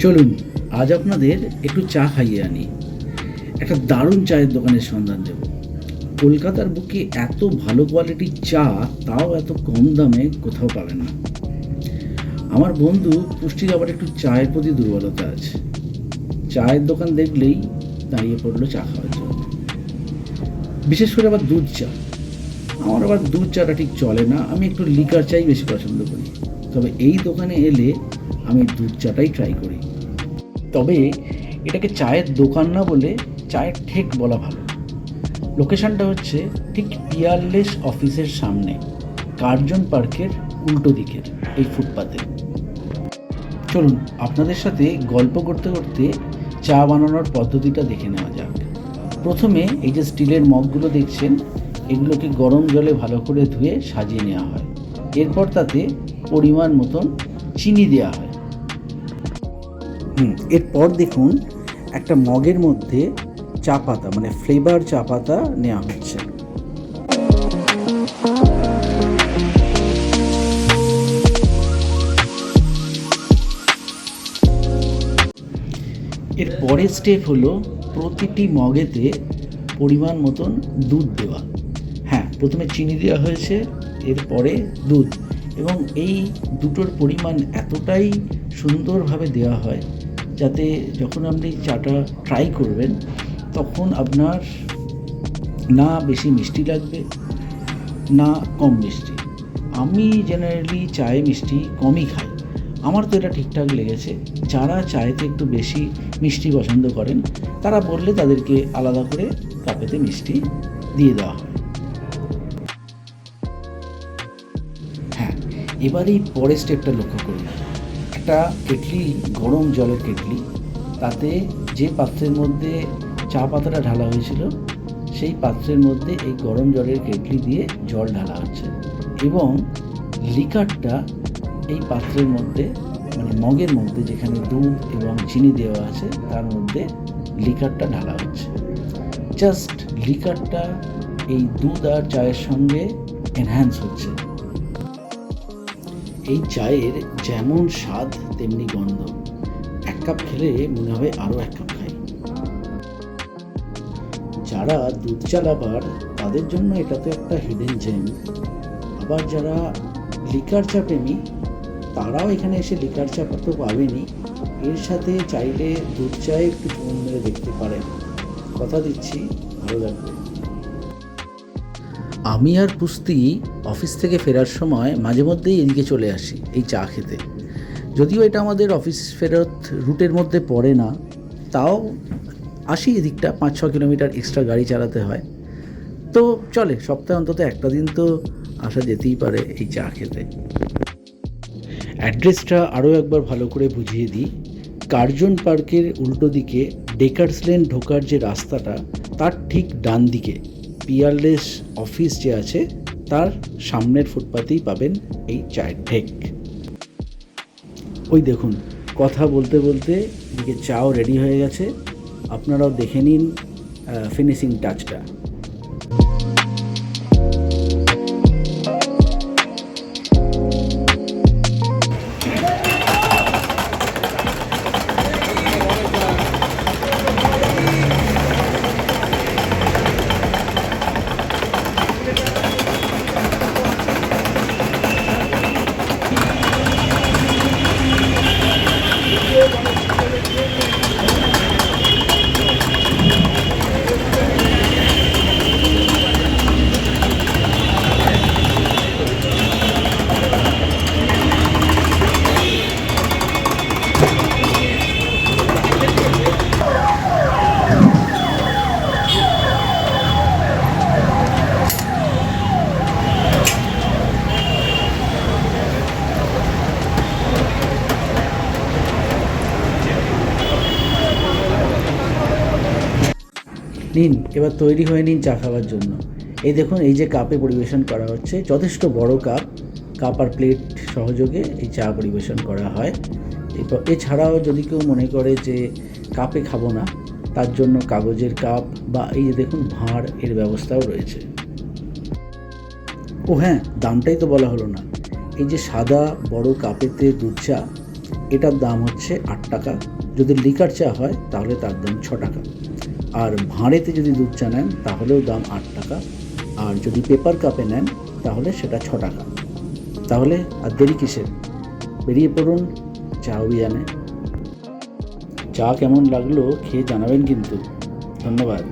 চলুন আজ আপনাদের একটু চা খাইয়ে আনি। একটা দারুণ চায়ের দোকানের সন্ধান দেব। কলকাতার বুকে এত ভালো কোয়ালিটির চা, তাও এত কম দামে কোথাও পাবেন না। আমার বন্ধু পুষ্টির আবার একটু চায়ের প্রতি দুর্বলতা আছে। চায়ের দোকান দেখলেই দাঁড়িয়ে পড়লো চা খাওয়ার জন্য। বিশেষ করে আবার দুধ চা। আমার আবার দুধ চাটা ঠিক চলে না, আমি একটু লিকার চাই বেশি পছন্দ করি। তবে এই দোকানে এলে আমি দুধ চাটাই ট্রাই করি। তবে এটাকে চায়ের দোকান না বলে চায়ের ঠেক বলা ভালো। লোকেশানটা হচ্ছে ঠিক পিয়ারলেস অফিসের সামনে, কার্জন পার্কের উল্টো দিকের এই ফুটপাতে। চলুন আপনাদের সাথে গল্প করতে করতে চা বানানোর পদ্ধতিটা দেখে নেওয়া যাক। প্রথমে এই যে স্টিলের মগগুলো দেখছেন, এগুলোকে গরম জলে ভালো করে ধুয়ে সাজিয়ে নেওয়া হয়। এরপর তাতে পরিমাণ মতন চিনি দেওয়া হয়। এরপর দেখুন একটা মগের মধ্যে চা পাতা, মানে ফ্লেভার চা পাতা নেওয়া হচ্ছে। এর পরের স্টেপ হলো প্রতিটি মগেতে পরিমাণ মতন দুধ দেওয়া। হ্যাঁ, প্রথমে চিনি দেওয়া হয়েছে, এরপরে দুধ, এবং এই দুটোর পরিমাণ এতটাই সুন্দরভাবে দেওয়া হয় যাতে যখন আপনি চাটা ট্রাই করবেন তখন আপনার না বেশি মিষ্টি লাগবে না কম মিষ্টি। আমি জেনারেলি চায়ে মিষ্টি কমই খাই, আমার তো এটা ঠিকঠাক লেগেছে। যারা চায়েতে একটু বেশি মিষ্টি পছন্দ করেন তারা বললে তাদেরকে আলাদা করে কাপেতে মিষ্টি দিয়ে দেওয়া হয়। হ্যাঁ, এবার এই পরের স্টেপটা লক্ষ্য করুন। একটা কেটলি, গরম জলের কেটলি, তাতে যে পাত্রের মধ্যে চা পাতাটা ঢালা হয়েছিল সেই পাত্রের মধ্যে এই গরম জলের কেটলি দিয়ে জল ঢালা হচ্ছে, এবং লিকারটা এই পাত্রের মধ্যে, মানে মগের মধ্যে যেখানে দুধ এবং চিনি দেওয়া আছে তার মধ্যে লিকারটা ঢালা হচ্ছে। জাস্ট লিকারটা এই দুধ আর চায়ের সঙ্গে এনহ্যান্স হচ্ছে। এই চায়ের যেমন স্বাদ তেমনি গন্ধ। এক কাপ খেলে মনে হবে আরও এক কাপ খাই। যারা দুধ চা লাভার তাদের জন্য এটা তো একটা হিডেন জেম। আবার যারা লিকার চা প্রেমী তারাও এখানে এসে লিকার চা তো পাবেনই, এর সাথে চাইলে দুধ চায়ে একটু চুমুক মেরে দেখতে পারেন। কথা দিচ্ছি ভালো লাগবে। আমি আর পুস্তি অফিস থেকে ফেরার সময় মাঝে মধ্যেই এদিকে চলে আসি এই চা খেতে। যদিও এটা আমাদের অফিস ফেরত রুটের মধ্যে পড়ে না, তাও আসি এদিকটা। 5-6 কিলোমিটার এক্সট্রা গাড়ি চালাতে হয়, তো চলে, সপ্তাহে অন্তত একটা দিন তো আসা যেতেই পারে এই চা খেতে। অ্যাড্রেসটা আরও একবার ভালো করে বুঝিয়ে দিই। কার্জন পার্কের উল্টো দিকে ডেকার্স লেন ঢোকার যে রাস্তাটা, তার ঠিক ডান দিকে পিয়ারলেস অফিস যে আছে তার সামনের ফুটপাতেই পাবেন এই চায়ের ঠেক। ওই দেখুন, কথা বলতে বলতে এদিকে চাও রেডি হয়ে গেছে। আপনারাও দেখে নিন ফিনিশিং টাচটা। নিন, এবার তৈরি হয়ে নিন চা খাওয়ার জন্য। এই দেখুন, এই যে কাপে পরিবেশন করা হচ্ছে, যথেষ্ট বড় কাপ আর প্লেট সহযোগে এই চা পরিবেশন করা হয়। এছাড়াও যদি কেউ মনে করে যে কাপে খাবো না, তার জন্য কাগজের কাপ বা এই যে দেখুন ভাঁড়, এর ব্যবস্থাও রয়েছে। ও হ্যাঁ, দামটাই তো বলা হলো না। এই যে সাদা বড় কাপেতে দুধ চা, এটার দাম হচ্ছে 8 টাকা। যদি লিকার চা হয় তাহলে তার দাম 6 টাকা। আর ভাঁড়েতে যদি দুধ চা নেন তাহলেও দাম 8 টাকা। আর যদি পেপার কাপে নেন তাহলে সেটা 6 টাকা। তাহলে আর দেরি কিসের, বেরিয়ে পড়ুন চা অভিযানে। চা কেমন লাগলো খেয়ে জানাবেন কিন্তু। ধন্যবাদ।